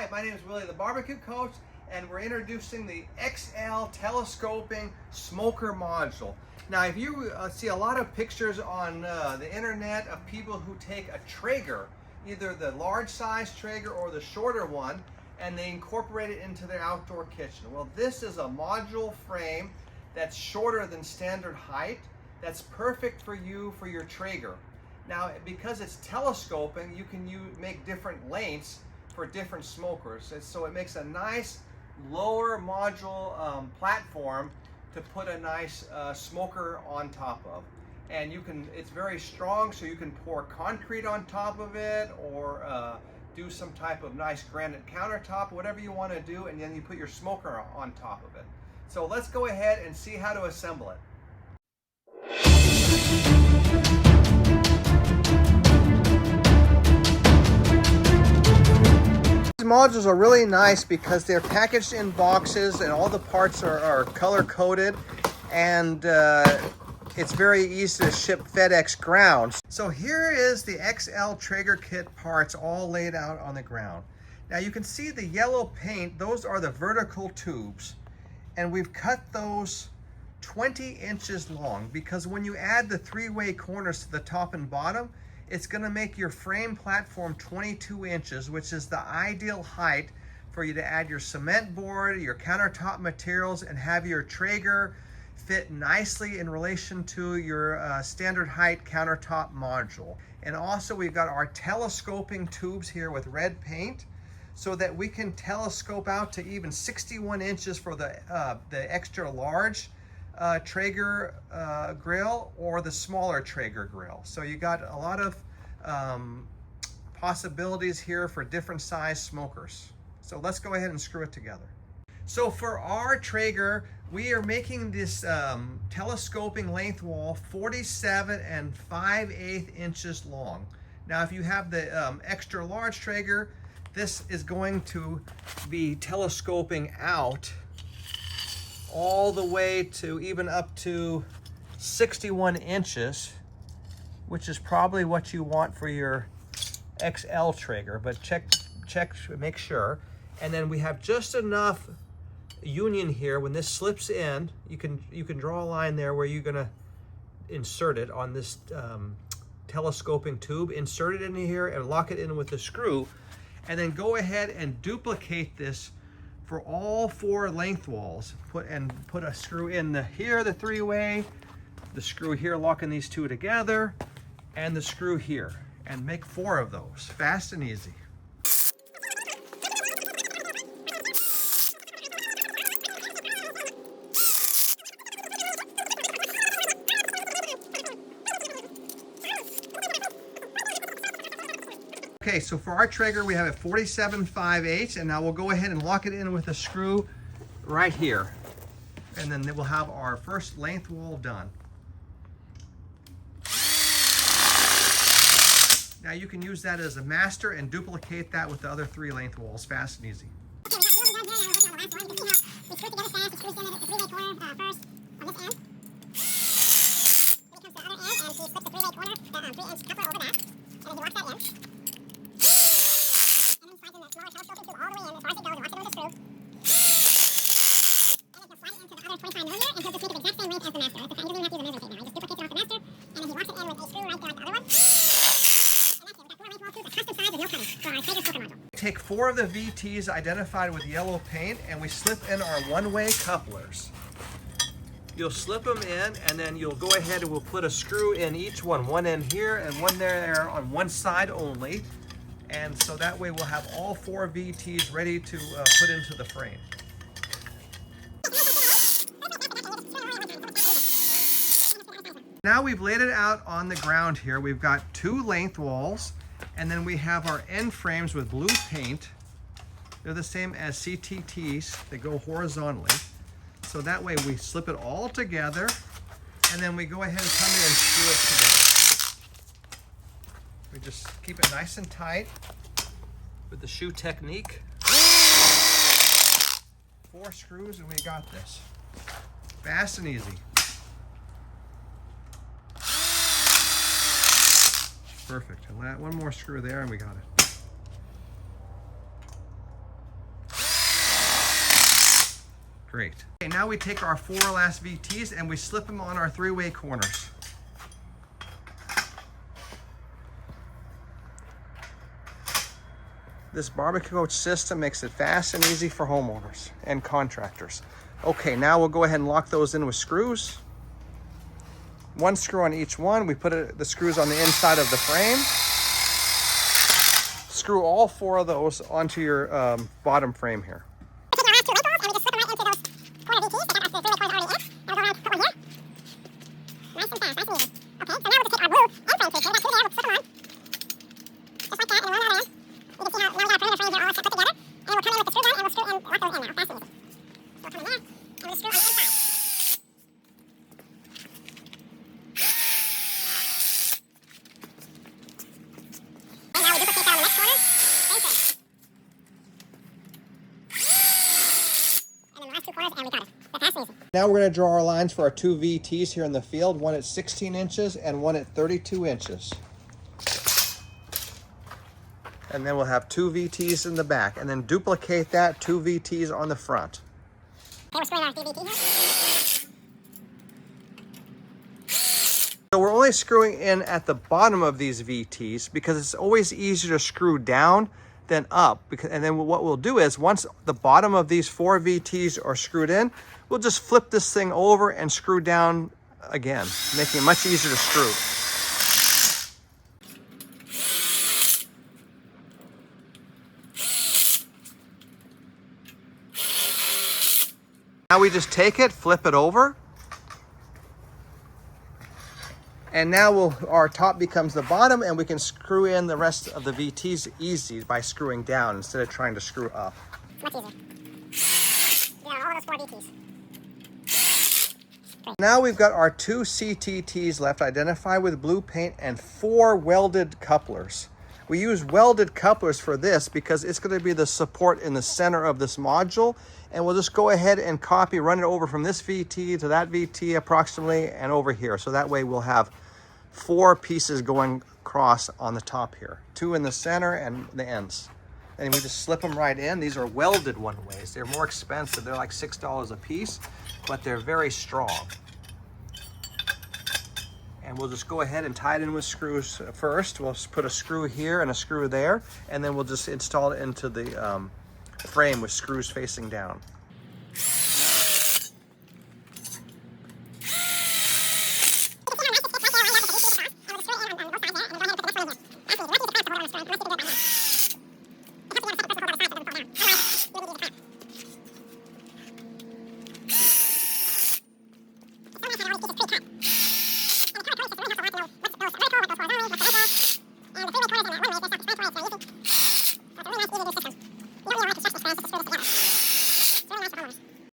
Hi, my name is Willie, the BBQ Coach, and we're introducing the XL telescoping smoker module. Now, if you see a lot of pictures on the internet of people who take a Traeger, either the large size Traeger or the shorter one, and they incorporate it into their outdoor kitchen. Well, this is a module frame that's shorter than standard height. That's perfect for you for your Traeger. Now, because it's telescoping, you can make different lengths for different smokers. So it makes a nice lower module platform to put a nice smoker on top of. And it's very strong, so you can pour concrete on top of it, or do some type of nice granite countertop, whatever you want to do, and then you put your smoker on top of it. So let's go ahead and see how to assemble it. These modules are really nice because they're packaged in boxes and all the parts are color coded, and it's very easy to ship FedEx ground. So here is the XL Traeger kit parts all laid out on the ground. Now you can see the yellow paint, those are the vertical tubes, and we've cut those 20 inches long because when you add the three-way corners to the top and bottom, it's going to make your frame platform 22 inches, which is the ideal height for you to add your cement board, your countertop materials, and have your Traeger fit nicely in relation to your standard height countertop module. And also we've got our telescoping tubes here with red paint so that we can telescope out to even 61 inches for the extra large Traeger grill or the smaller Traeger grill. So you got a lot of possibilities here for different size smokers. So let's go ahead and screw it together. So for our Traeger, we are making this telescoping length wall 47 5/8 inches long. Now if you have the extra large Traeger, this is going to be telescoping out all the way to even up to 61 inches, which is probably what you want for your XL Traeger, but check, make sure. And then we have just enough union here. When this slips in, you can draw a line there where you're gonna insert it on this telescoping tube. Insert it in here and lock it in with the screw, and then go ahead and duplicate this for all four length walls. Put a screw in here, the three-way, the screw here locking these two together, and the screw here, and make 4 of those, fast and easy. Okay, so for our Traeger, we have it 47 5/8, and now we'll go ahead and lock it in with a screw right here. And then we'll have our first length wall done. Now you can use that as a master and duplicate that with the other 3 length walls, fast and easy. Take 4 of the VTs identified with yellow paint, and we slip in our one-way couplers. You'll slip them in, and then you'll go ahead and we'll put a screw in each one end here and one there on one side only. And so that way we'll have all 4 VTs ready to put into the frame. Now we've laid it out on the ground here. We've got 2 length walls, and then we have our end frames with blue paint. They're the same as CTTs. They go horizontally. So that way we slip it all together, and then we go ahead and come in and screw it together. We just keep it nice and tight with the shoe technique. 4 screws and we got this. Fast and easy. Perfect. And one more screw there and we got it. Great. Okay, now we take our 4 last VTs and we slip them on our 3-way corners. This BBQ Coach system makes it fast and easy for homeowners and contractors. Okay, now we'll go ahead and lock those in with screws. 1 screw on each one. We put the screws on the inside of the frame. Screw all 4 of those onto your bottom frame here. Now we're going to draw our lines for our 2 VTs here in the field, one at 16 inches and one at 32 inches. And then we'll have 2 VTs in the back, and then duplicate that, 2 VTs on the front. So we're only screwing in at the bottom of these VTs because it's always easier to screw down than up. And then what we'll do is, once the bottom of these 4 VTs are screwed in, we'll just flip this thing over and screw down again, making it much easier to screw. Now we just take it, flip it over, and now our top becomes the bottom, and we can screw in the rest of the VTs easy by screwing down instead of trying to screw up. Much easier. Yeah, all those 4 VTs. Now we've got our 2 CTTs left, identified with blue paint, and 4 welded couplers. We use welded couplers for this because it's going to be the support in the center of this module, and we'll just go ahead and run it over from this VT to that VT approximately, and over here. So that way we'll have 4 pieces going across on the top here, 2 in the center and the ends. And we just slip them right in. These are welded one-ways. They're more expensive. They're like $6 a piece, but they're very strong. And we'll just go ahead and tie it in with screws first. We'll just put a screw here and a screw there, and then we'll just install it into the frame with screws facing down.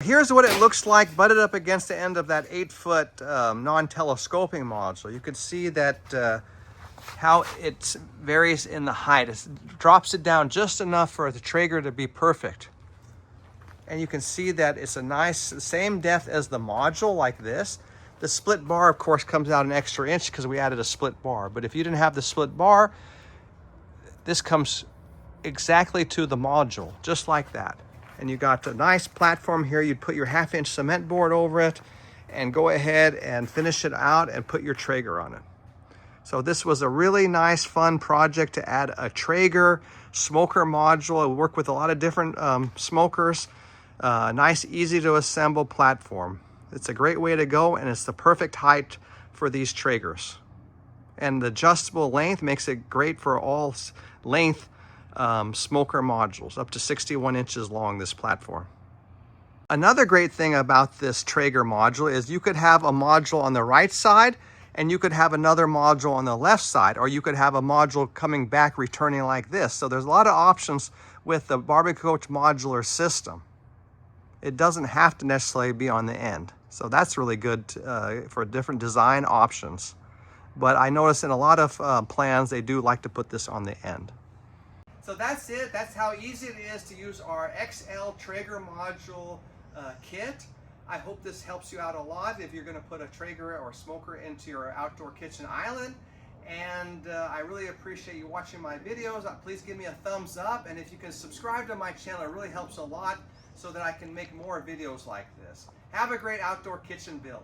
Here's what it looks like butted up against the end of that 8-foot non-telescoping module. You can see that how it varies in the height. It drops it down just enough for the Traeger to be perfect. And you can see that it's a nice, same depth as the module like this. The split bar, of course, comes out an extra inch because we added a split bar. But if you didn't have the split bar, this comes exactly to the module, just like that. And you got a nice platform here. You'd put your 1/2-inch cement board over it and go ahead and finish it out and put your Traeger on it. So this was a really nice, fun project to add a Traeger smoker module. We work with a lot of different smokers. Nice, easy to assemble platform. It's a great way to go, and it's the perfect height for these Traegers. And the adjustable length makes it great for all length smoker modules, up to 61 inches long, this platform. Another great thing about this Traeger module is you could have a module on the right side, and you could have another module on the left side, or you could have a module coming back returning like this. So there's a lot of options with the BBQ Coach modular system. It doesn't have to necessarily be on the end. So that's really good for different design options. But I notice in a lot of plans, they do like to put this on the end. So that's it. That's how easy it is to use our XL Traeger module kit. I hope this helps you out a lot if you're going to put a Traeger or smoker into your outdoor kitchen island. And I really appreciate you watching my videos. Please give me a thumbs up, and if you can subscribe to my channel, it really helps a lot so that I can make more videos like this. Have a great outdoor kitchen build.